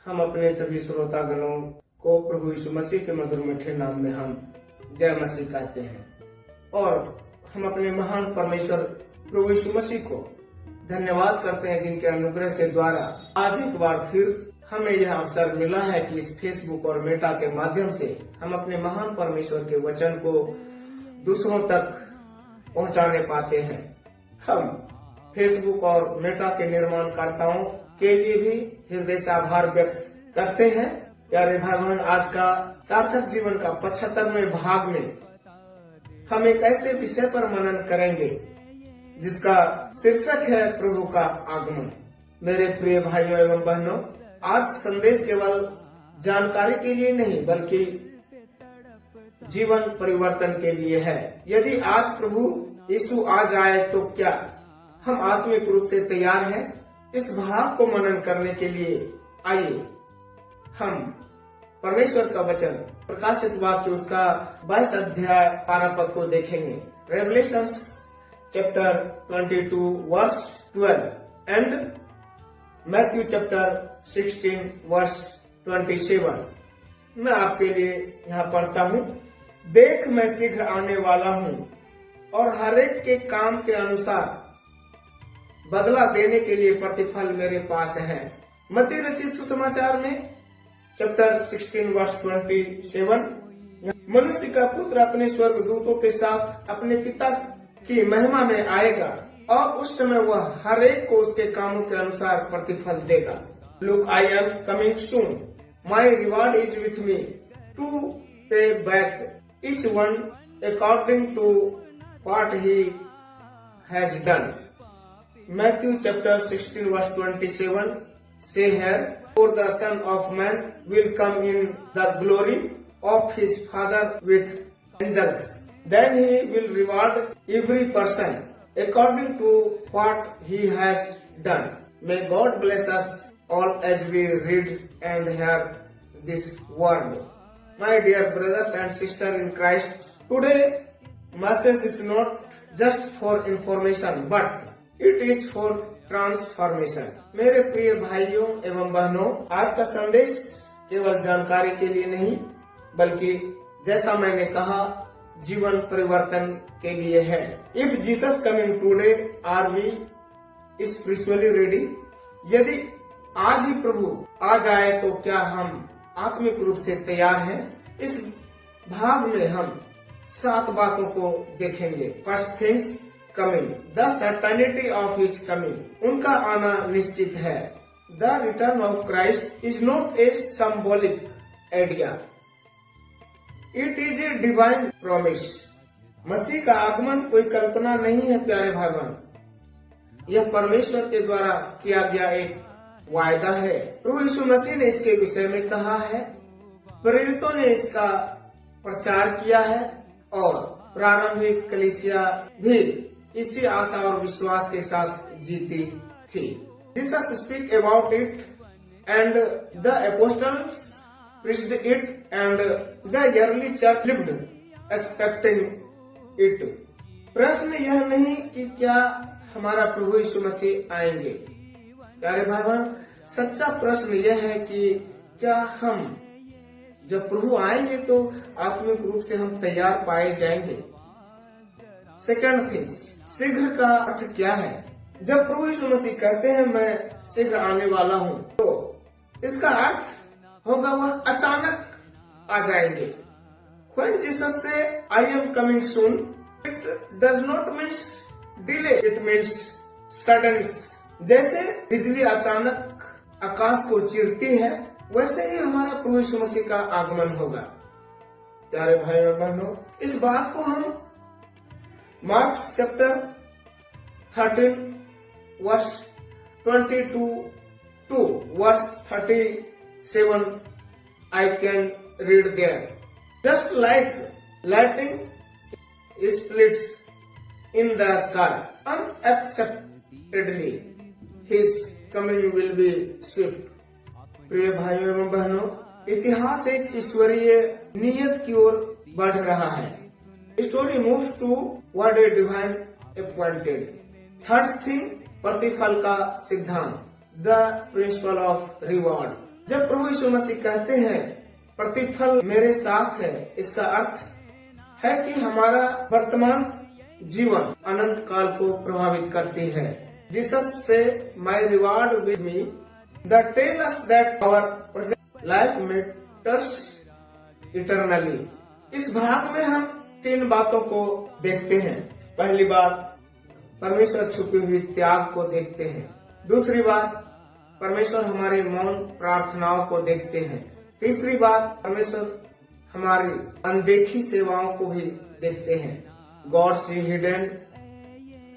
हम अपने सभी श्रोतागणों को प्रभु यीशु मसीह के मधुर मीठे नाम में हम जय मसीह कहते हैं और हम अपने महान परमेश्वर प्रभु यीशु मसीह को धन्यवाद करते हैं जिनके अनुग्रह के द्वारा आज एक बार फिर हमें यह अवसर मिला है कि इस फेसबुक और मेटा के माध्यम से हम अपने महान परमेश्वर के वचन को दूसरों तक पहुंचाने पाते हैं। हम फेसबुक और मेटा के निर्माणकर्ताओं के लिए भी हृदय से आभार व्यक्त करते हैं। प्यारे भाई बहन, आज का सार्थक जीवन का 75वें भाग में हम एक ऐसे विषय पर मनन करेंगे जिसका शीर्षक है प्रभु का आगमन। मेरे प्रिय भाइयों एवं बहनों, आज संदेश केवल जानकारी के लिए नहीं बल्कि जीवन परिवर्तन के लिए है। यदि आज प्रभु यीशु आ जाए तो क्या हम आत्मिक रूप से तैयार हैं? इस भाग को मनन करने के लिए आइए हम परमेश्वर का वचन प्रकाशित वाक्य उसका 22 अध्याय 12 पद को देखेंगे। Revelations chapter 22 verse 12 and Matthew chapter 16 verse 27। मैं आपके लिए यहाँ पढ़ता हूँ। देख, मैं शीघ्र आने वाला हूँ और हर एक के काम के अनुसार बदला देने के लिए प्रतिफल मेरे पास है। मत्ती रचित सुसमाचार में चैप्टर 16 वर्स 27, मनुष्य का पुत्र अपने स्वर्गदूतों के साथ अपने पिता की महिमा में आएगा और उस समय वह हर एक को उसके कामों के अनुसार प्रतिफल देगा। Look, I am coming soon, my reward is with me to pay back each one according to what he has done. Matthew chapter 16 verse 27 say here, for the Son of Man will come in the glory of his Father with angels. Then he will reward every person according to what he has done. May God bless us all as we read and hear this word. My dear brothers and sisters in Christ, today message is not just for information but it is for transformation. मेरे प्रिय भाइयों एवं बहनों, आज का संदेश केवल जानकारी के लिए नहीं बल्कि जैसा मैंने कहा जीवन परिवर्तन के लिए है। If Jesus coming today are we spiritually ready? यदि आज ही प्रभु आ जाए तो क्या हम आत्मिक रूप से तैयार हैं? इस भाग में हम 7 बातों को देखेंगे। First things, coming, the certainty of his coming, उनका आना निश्चित है। The return of Christ is not a symbolic idea, it is a divine promise. मसीह का आगमन कोई कल्पना नहीं है प्यारे भाई बहन, यह परमेश्वर के द्वारा किया गया एक वायदा है। प्रभु यीशु मसीह ने इसके विषय में कहा है, प्रेरितों ने इसका प्रचार किया है और प्रारंभिक कलीसिया भी इसी आशा और विश्वास के साथ जीती थी। Jesus speak about it and the apostles preached it and the early church lived expecting it. प्रश्न यह नहीं कि क्या हमारा प्रभु यीशु मसीह आएंगे। प्यारे भाई बहन, सच्चा प्रश्न यह है कि क्या हम जब प्रभु आएंगे तो आत्मिक रूप से हम तैयार पाए जाएंगे। सेकंड थिंग्स, शीघ्र का अर्थ क्या है? जब प्रभु यीशु मसीह कहते हैं मैं शीघ्र आने वाला हूँ तो इसका अर्थ होगा वह अचानक आ जाएंगे। When Jesus say I am coming soon, it does not means delay, it means sudden। जैसे बिजली अचानक आकाश को चीरती है वैसे ही हमारा प्रभु यीशु मसीह का आगमन होगा। प्यारे भाइयों बहनों, इस बात को हम Mark's chapter 13 verse 22 to verse 37 I can read there. Just like lightning splits in the sky unexpectedly, his coming will be swift. प्रिय भाइयों एवं बहनों, इतिहास एक ईश्वरीय नियत की ओर बढ़ रहा है। Story moves to what a divine appointed. Third thing, प्रतिफल का सिद्धांत, द प्रिंसिपल ऑफ रिवॉर्ड। जब प्रभु यीशु मसीह कहते हैं प्रतिफल मेरे साथ है, इसका अर्थ है कि हमारा वर्तमान जीवन अनंत काल को प्रभावित करती है। जीसस से my reward with me the tell us that our present life matters eternally. इस भाग में हम 3 बातों को देखते हैं। पहली बात, परमेश्वर छुपी हुई त्याग को देखते हैं। दूसरी बात, परमेश्वर हमारे मौन प्रार्थनाओं को देखते हैं। तीसरी बात, परमेश्वर हमारी अनदेखी सेवाओं को भी देखते हैं। God see hidden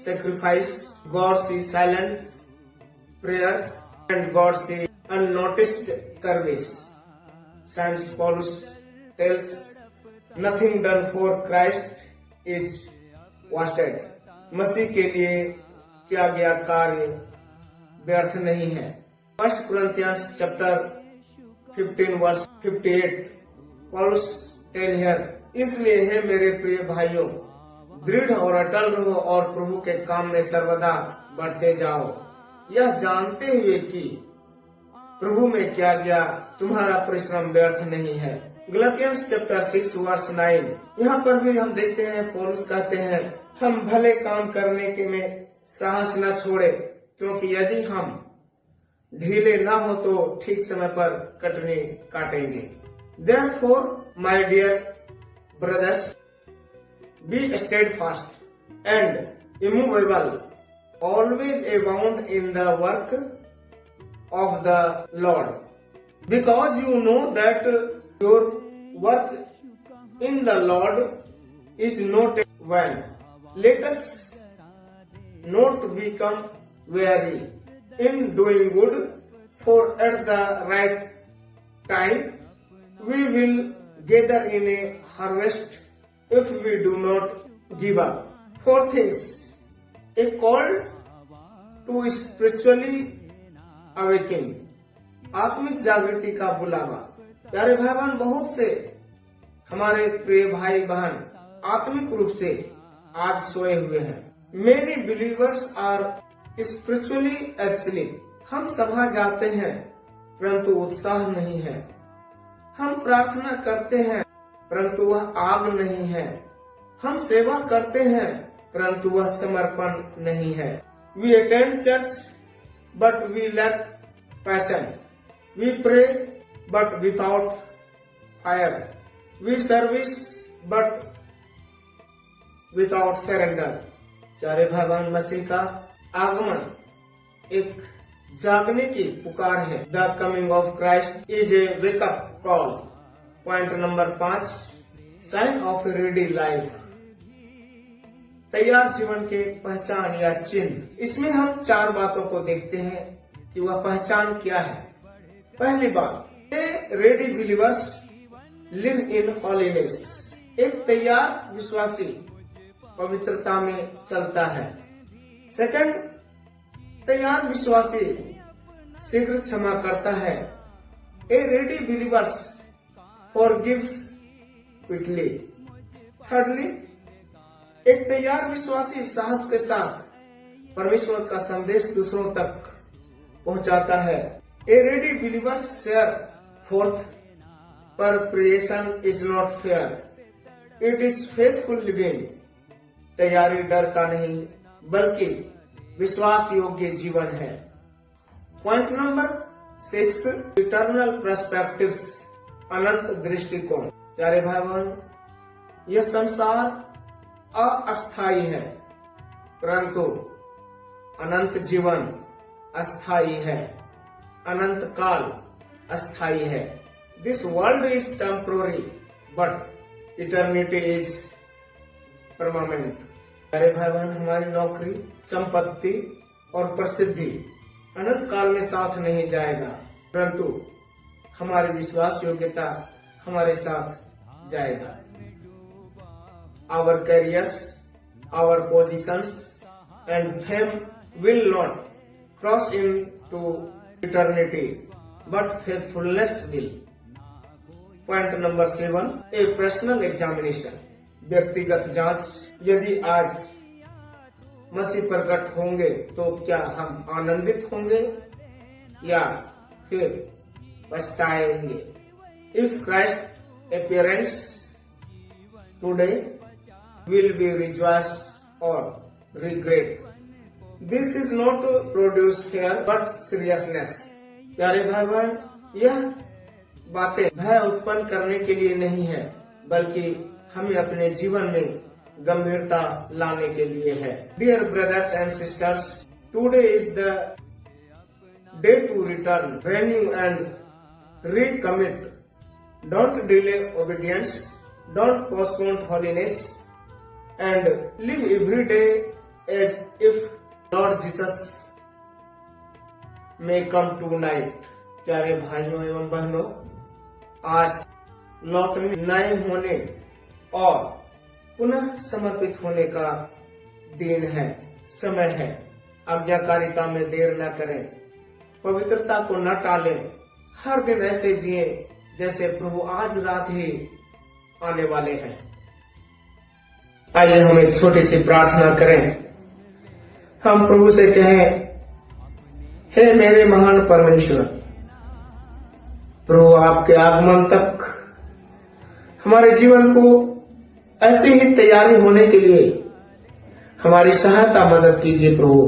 sacrifice, God see silent prayers and God see unnoticed service. Saint Paulus tells nothing done for Christ is wasted. मसीह के लिए किया गया कार्य व्यर्थ नहीं है। 1 Corinthians chapter 15 verse 58 पौलुस टेल हियर, इसलिए है मेरे प्रिय भाइयों, दृढ़ और अटल रहो और प्रभु के काम में सर्वदा बढ़ते जाओ, यह जानते हुए कि प्रभु में किया गया तुम्हारा परिश्रम व्यर्थ नहीं है। गलातियंस चैप्टर 6 वर्स 9। यहाँ पर भी हम देखते हैं पौलुस कहते हैं हम भले काम करने के में साहस न छोड़े, क्योंकि यदि हम ढीले न हो तो ठीक समय पर कटनी काटेंगे। Therefore, my dear brothers, be steadfast and immovable, always abound in the work of the Lord, because you know that your work in the Lord is not vain. Let us not become weary in doing good, for at the right time we will gather in a harvest if we do not give up. 4 things. A call to spiritually awakening. आत्मिक जागृति का बुलावा। प्यारे भाई बहन, बहुत से हमारे प्रिय भाई बहन आत्मिक रूप से आज सोए हुए हैं। Many believers are spiritually asleep. हम सभा जाते हैं परंतु उत्साह नहीं है। हम प्रार्थना करते हैं परंतु वह आग नहीं है। हम सेवा करते हैं परंतु वह समर्पण नहीं है। We attend church but we lack passion. We pray but without fire. We service but without surrender. प्यारे भाई बहन, मसीह का आगमन एक जागने की पुकार है। The coming of Christ is a wake up call. Point number 5, sign of a ready life. तैयार जीवन के पहचान या चिन्ह। इसमें हम 4 बातों को देखते हैं कि वह पहचान क्या है। पहली बात, रेडी बिलीवर्स लिव इन हॉलीनेस। एक तैयार विश्वासी पवित्रता में चलता है। सेकंड, तैयार विश्वासी शीघ्र क्षमा करता है। A ready believers forgives quickly. Thirdly, एक तैयार विश्वासी साहस के साथ परमेश्वर का संदेश दूसरों तक पहुंचाता है। A ready believers share. Fourth, preparation is not fear, it is faithful living. तैयारी डर का नहीं बल्कि विश्वास योग्य जीवन है। Point number 6, eternal perspectives. अनंत दृष्टिकोण। प्यारे भाई बहन, यह संसार अस्थायी है परंतु अनंत जीवन अस्थायी है। अनंत काल अस्थायी है। This world is temporary but eternity is permanent. प्यारे भाई बहन, हमारी नौकरी, संपत्ति और प्रसिद्धि अनंत काल में साथ नहीं जाएगा, परंतु हमारी विश्वास योग्यता हमारे साथ जाएगा। Our careers, our positions and fame will not cross in to eternity but faithfulness will. Point number 7, a personal examination. व्यक्तिगत जांच। यदि आज मसीह प्रकट होंगे तो क्या हम आनंदित होंगे या फिर पछताएंगे। If Christ appearance today will be rejoice or regret. This is not to produce fear but seriousness. प्यारे भाई बहन, यह बातें भय उत्पन्न करने के लिए नहीं है, बल्कि हमें अपने जीवन में गंभीरता लाने के लिए है। Dear brothers and sisters, today is the day to return, renew and recommit. Don't delay obedience, don't postpone holiness, and live every day as if Lord Jesus may come tonight. प्यारे भाइयों एवं बहनों, आज लौटने नए होने और पुनः समर्पित होने का दिन है, समय है। आज्ञाकारिता में देर न करें, पवित्रता को न टालें, हर दिन ऐसे जिए जैसे प्रभु आज रात ही आने वाले हैं। आइए हम एक छोटी सी प्रार्थना करें। हम प्रभु से कहें, हे मेरे महान परमेश्वर, प्रभु आपके आगमन तक हमारे जीवन को ऐसी ही तैयारी होने के लिए हमारी सहायता मदद कीजिए प्रभु।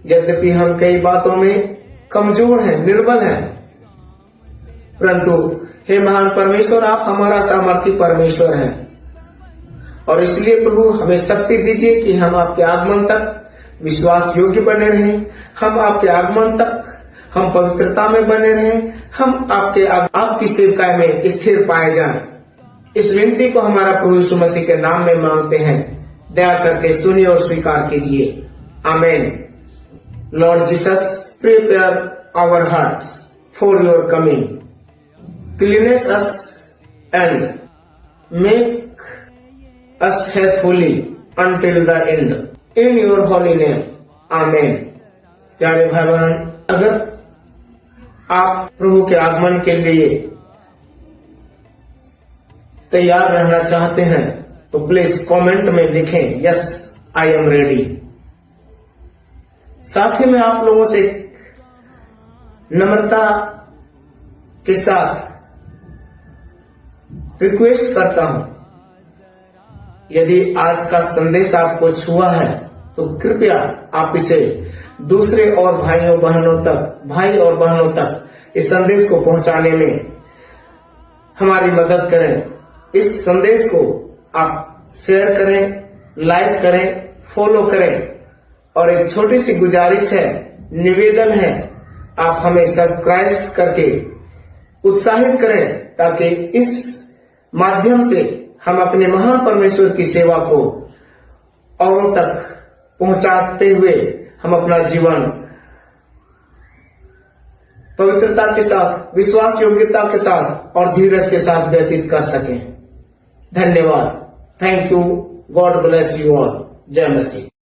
यद्यपि हम कई बातों में कमजोर हैं, निर्बल हैं, परंतु हे महान परमेश्वर, आप हमारा सामर्थी परमेश्वर हैं, और इसलिए प्रभु हमें शक्ति दीजिए कि हम आपके आगमन तक विश्वास योग्य बने रहें, हम आपके आगमन तक हम पवित्रता में बने रहें, हम आपकी सेवकाई में स्थिर पाए जाएं। इस विनती को हमारा प्रभु यीशु मसीह के नाम में मांगते हैं, दया करके सुनिए और स्वीकार कीजिए। आमीन। Lord Jesus, prepare our hearts for your coming, cleanse us and make us faithfully until the end. In your holy name. Amen. प्यारे भाई बहन, अगर आप प्रभु के आगमन के लिए तैयार रहना चाहते हैं तो प्लीज कमेंट में लिखें, यस आई एम रेडी। साथ ही मैं आप लोगों से नम्रता के साथ रिक्वेस्ट करता हूं, यदि आज का संदेश आपको छुआ है तो कृपया आप इसे दूसरे और भाई और बहनों तक इस संदेश को पहुंचाने में हमारी मदद करें। इस संदेश को आप शेयर करें, लाइक करें, फॉलो करें, और एक छोटी सी गुजारिश है, निवेदन है, आप हमें सब्सक्राइब करके उत्साहित करें, ताकि इस माध्यम से हम अपने महान परमेश्वर की सेवा को औरों तक पहुंचाते हुए हम अपना जीवन पवित्रता के साथ, विश्वास योग्यता के साथ और धीरज के साथ व्यतीत कर सकें। धन्यवाद। Thank you. God bless you all. जय मसीह।